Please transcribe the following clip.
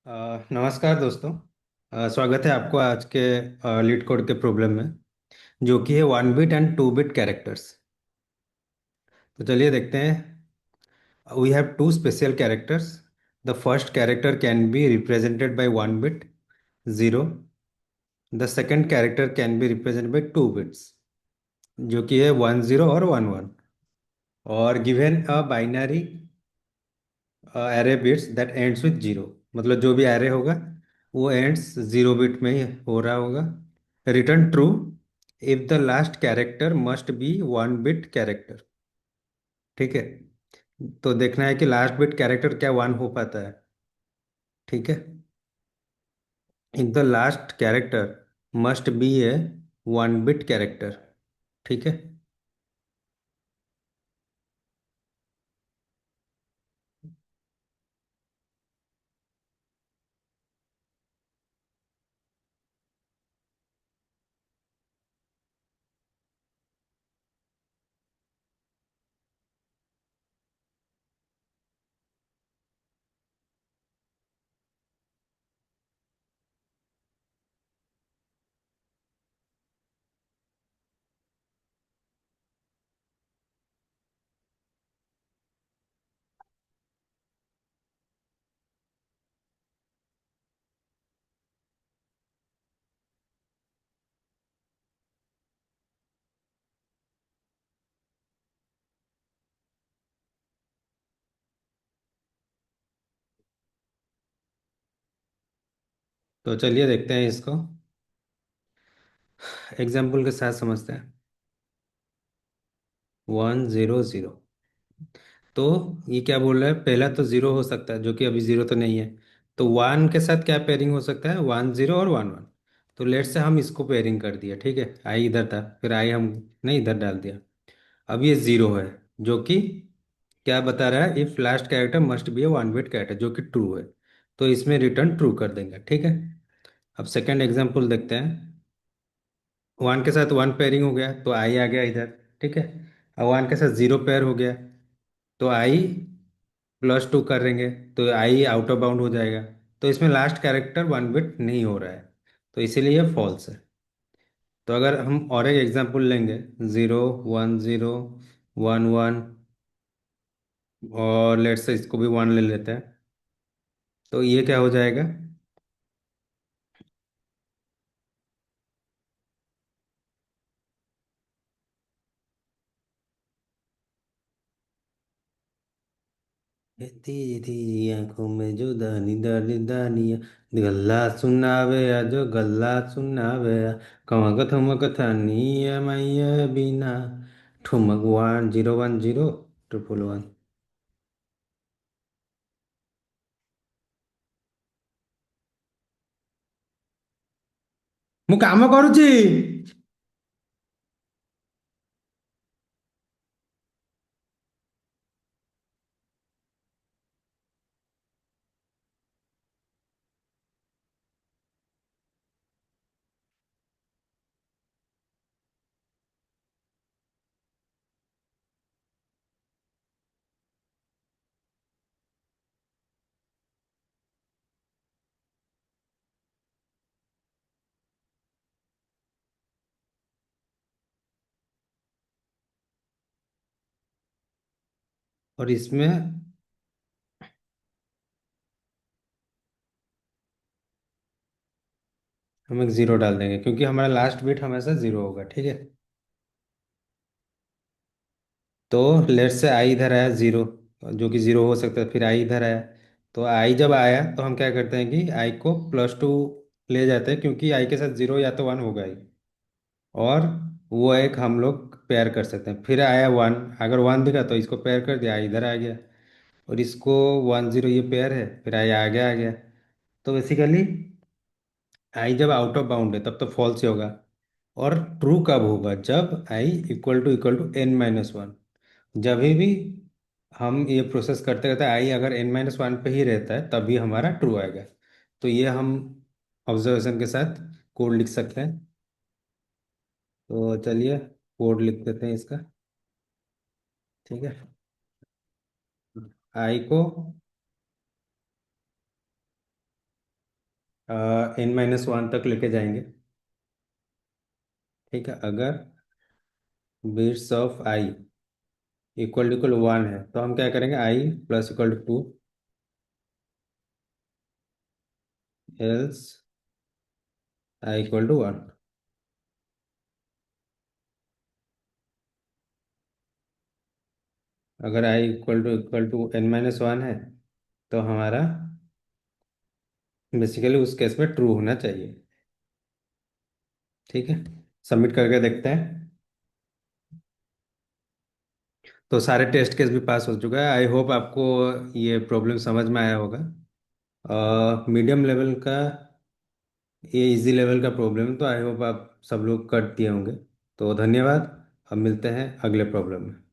नमस्कार दोस्तों। स्वागत है आपको आज के लीड कोड के प्रॉब्लम में, जो कि है 1 बिट एंड 2 बिट कैरेक्टर्स। तो चलिए देखते हैं। We have two special characters. The first character can be represented by 1 bit, 0। The second character can be represented by 2 bits, जो कि है 10 और 11। और given a binary array bits that ends with 0। मतलब जो भी एरे होगा वो एंड्स 0 बिट में ही हो रहा होगा। Return true if the last character must be 1 bit character. ठीक है। तो देखना है कि लास्ट बिट कैरेक्टर क्या 1 हो पाता है। ठीक है। If the last character must be A 1 bit character. ठीक है। तो चलिए देखते हैं इसको एग्जाम्पल के साथ समझते हैं। 1 0 0। तो ये क्या बोल रहा है, पहला तो 0 हो सकता है, जो कि अभी 0 तो नहीं है। तो 1 के साथ क्या पेयरिंग हो सकता है, 1 0 और 1 1। तो लेट से हम इसको पेयरिंग कर दिया। ठीक है, आई इधर था, फिर आई हम ने इधर डाल दिया। अब ये 0 है, जो कि क्या बता रहा है, if last character must be A 1 bit character, जो कि ट्रू है। तो इसमें रिटर्न ट्रू कर देंगे। ठीक है। अब सेकेंड एग्जाम्पल देखते हैं। 1 के साथ 1 पेयरिंग हो गया तो आई आ गया इधर। ठीक है। अब 1 के साथ 0 पेयर हो गया तो आई +2 करेंगे तो आई आउट ऑफ बाउंड हो जाएगा। तो इसमें लास्ट कैरेक्टर 1 बिट नहीं हो रहा है, तो इसीलिए ये फॉल्स है। तो अगर हम और एक एग्जांपल लेंगे, 0 1 0 1 1, और लेट्स से इसको भी 1 ले लेते हैं, तो ये क्या हो जाएगा। तेरी तेरी आंखों में जो दानी दानी दानिया, गल्ला सुनावे आ जो गल्ला सुनावे आ, कमक थमक थानिया मैया बिना, ठुमक 1 0 1 0 1 1। ମୁଁ କାମ କରୁଛି। और इसमें हम एक 0 डाल देंगे, क्योंकि हमारा लास्ट बिट हमेशा 0 होगा। ठीक है। तो लेट से आई इधर आया 0, जो कि 0 हो सकता है, फिर आई इधर आया। तो आई जब आया तो हम क्या करते हैं कि आई को +2 ले जाते हैं, क्योंकि आई के साथ 0 या तो 1 होगा ही। और वो एक हम लोग पेयर कर सकते हैं। फिर आया 1, अगर 1 दिखा तो इसको पेयर कर दिया, आई इधर आ गया। और इसको 1 0 ये पेयर है, फिर आई आगे आ गया। तो बेसिकली आई जब आउट ऑफ बाउंड है तब तो फॉल्स ही होगा। और ट्रू कब होगा, जब आई इक्वल टू n-1। जब भी हम ये प्रोसेस करते रहते हैं, आई अगर n-1 पे ही रहता है तभी हमारा ट्रू आएगा। तो ये हम ऑब्जर्वेशन के साथ कोड लिख सकते हैं। तो चलिए कोड लिख देते हैं इसका। ठीक है। आई को n-1 तक लेके जाएंगे। ठीक है, अगर bits of I equal to equal 1 है तो हम क्या करेंगे, I plus equal to 2, else I equal to 1। अगर आई इक्वल टू n-1 है तो हमारा बेसिकली उस केस में ट्रू होना चाहिए। ठीक है, सबमिट करके देखते हैं। तो सारे टेस्ट केस भी पास हो चुका है। आई होप आपको ये प्रॉब्लम समझ में आया होगा। मीडियम लेवल का, ये इजी लेवल का प्रॉब्लम है, तो आई होप आप सब लोग कर दिए होंगे। तो धन्यवाद। अब मिलते हैं अगले प्रॉब्लम में।